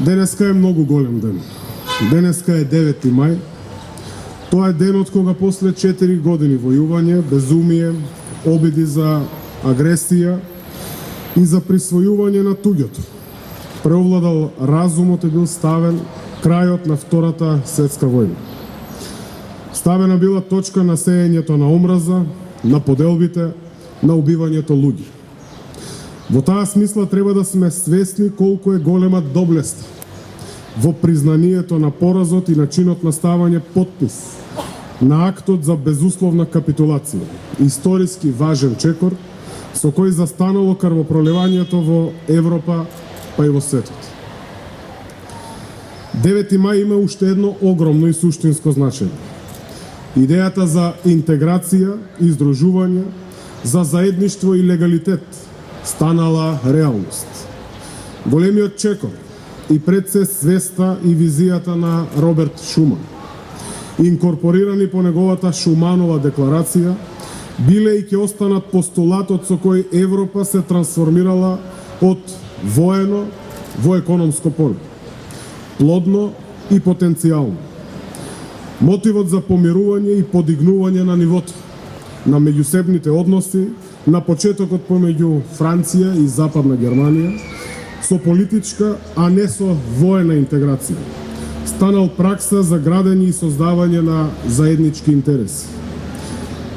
Денеска е многу голем ден. Денеска е 9 мај. Тоа е денот кога после 4 години војување, безумие, обиди за агресија и за присвојување на туѓото, преовладал разумот и бил ставен крајот на Втората светска војна. Ставена била точка на сеењето на омраза, на поделбите, на убивањето луѓе. Во таа смисла треба да сме свесни колку е голема доблеста во признанието на поразот и начинот на ставање подпис на актот за безусловна капитулација, историски важен чекор со кој застанало крвопроливањето во Европа, па и во светот. 9 мај има уште едно огромно и суштинско значење. Идејата за интеграција и здружување, за заедништво и легалитет станала реалност. Големиот чекор и пред се свеста и визијата на Роберт Шуман, инкорпорирани по неговата Шуманова декларација, биле и ќе останат постулатот со кој Европа се трансформирала од воено во економско поле, плодно и потенцијално. Мотивот за помирување и подигнување на нивото на меѓусебните односи на почетокот помеѓу Франција и Западна Германија со политичка, а не со воена интеграција, станал пракса за градење и создавање на заеднички интереси.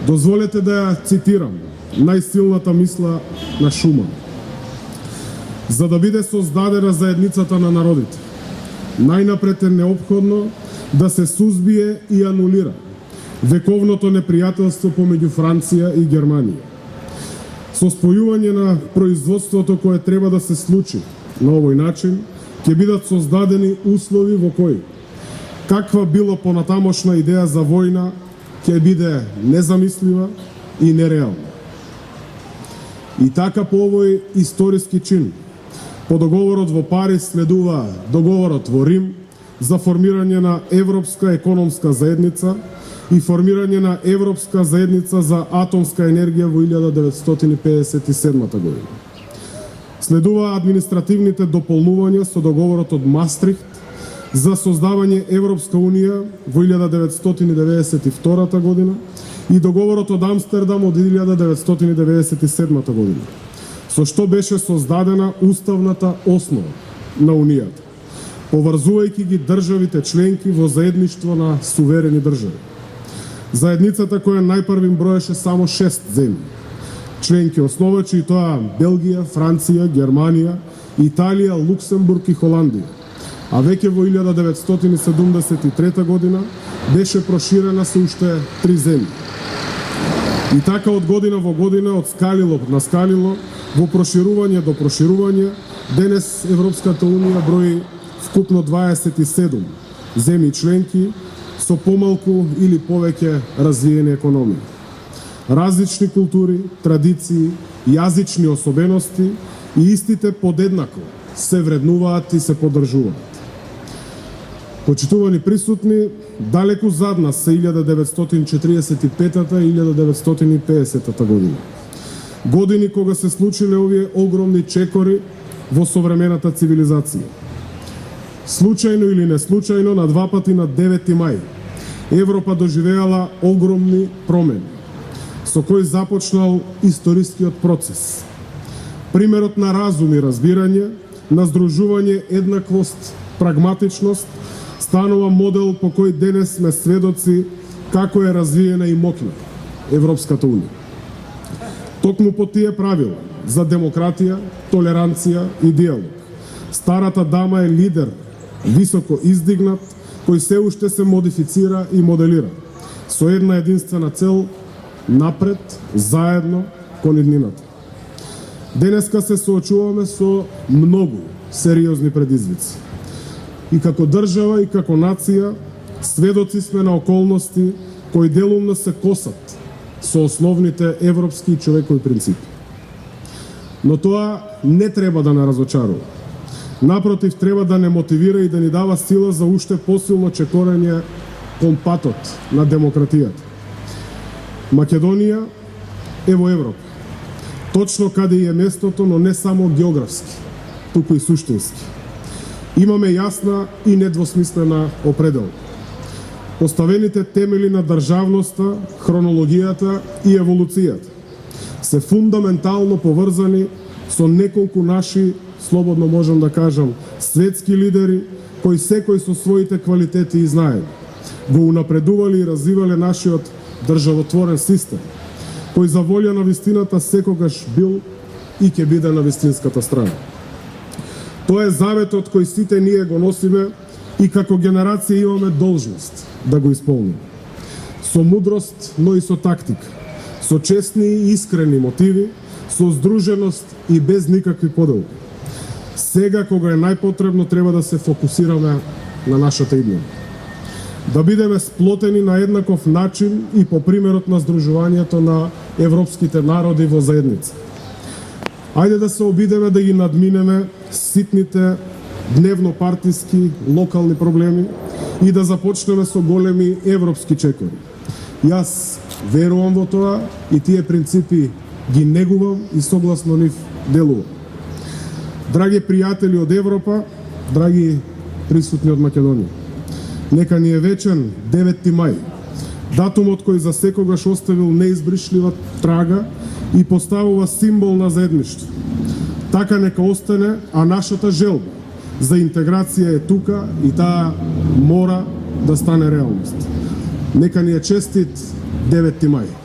Дозволете да ја цитирам најсилната мисла на Шуман. За да биде создадена заедницата на народите, најнапред е неопходно да се сузбие и анулира вековното непријателство помеѓу Франција и Германија. Со спојување на производството кое треба да се случи на овој начин, ќе бидат создадени услови во кои каква било понатамошна идеја за војна ќе биде незамислива и нереална. И така по овој историски чин, по договорот во Париз следува договорот во Рим за формирање на Европска економска заедница и формирање на Европска заедница за атомска енергија во 1957 година. Следува административните дополнувања со договорот од Мастрихт за создавање Европска унија во 1992 година и договорот од Амстердам од 1997 година, со што беше создадена уставната основа на Унијата, поврзувајќи ги државите членки во заедништво на суверени држави. Заедницата која најпрвим броеше само 6 земји членки основачи, и тоа Белгија, Франција, Германија, Италија, Луксембург и Холандија, а веќе во 1973 година беше проширена со уште 3 земји. И така од година во година, од скалило на скалило, во проширување до проширување, денес Европската унија брои вкупно 27 земји членки со помалку или повеќе развиени економии. Различни култури, традиции, јазични особености и истите подеднако се вреднуваат и се поддржуваат. Почитувани присутни, далеку зад нас се 1945 и 1950 година. Години кога се случиле овие огромни чекори во современата цивилизација. Случајно или неслучајно, на два пати на 9 мај, Европа доживеала огромни промени, со кој започнал историскиот процес. Примерот на разум и разбирање, на здружување, еднаквост, прагматичност, станува модел по кој денес сме сведоци како е развиена и моќна Европската унија. Токму по тие правила за демократија, толеранција и диалог, старата дама е лидер, високо издигнат, кој се уште се модифицира и моделира, со една единствена цел: напред, заедно, кон иднината. Денеска се соочуваме со многу сериозни предизвици. И како држава, и како нација, сведоци сме на околности кои делумно се косат со основните европски и човекови принципи. Но тоа не треба да не разочарува. Напротив, треба да не мотивира и да ни дава сила за уште посилно чекорење кон патот на демократијата. Македонија е во Европа. Точно каде е местото, но не само географски, туку и суштински. Имаме јасна и недвосмислена определка. Поставените темели на државноста, хронологијата и еволуцијата се фундаментално поврзани со неколку наши, слободно можам да кажам, светски лидери, кои секој со своите квалитети и знаења го унапредувале и развивале нашиот државотворен систем, кој за волја на вистината секогаш бил и ќе биде на вистинската страна. Тоа е заветот кој сите ние го носиме и како генерација имаме должност да го исполниме. Со мудрост, но и со тактика, со честни и искрени мотиви, со здруженост и без никакви поделки. Сега, кога е најпотребно, треба да се фокусираме на нашата иднина. Да бидеме сплотени на еднаков начин и по примерот на здружувањето на европските народи во заедница. Ајде да се обидеме да ги надминеме ситните дневно-партиски, локални проблеми и да започнеме со големи европски чекори. Јас верувам во тоа и тие принципи ги негувам и согласно нив делувам. Драги пријатели од Европа, драги присутни од Македонија, нека ни е вечен 9 мај, датумот кој за секогаш оставил неизбришлива трага и поставува символ на заедништво. Така нека остане, а нашата желба за интеграција е тука и таа мора да стане реалност. Нека ни е честит 9 мај.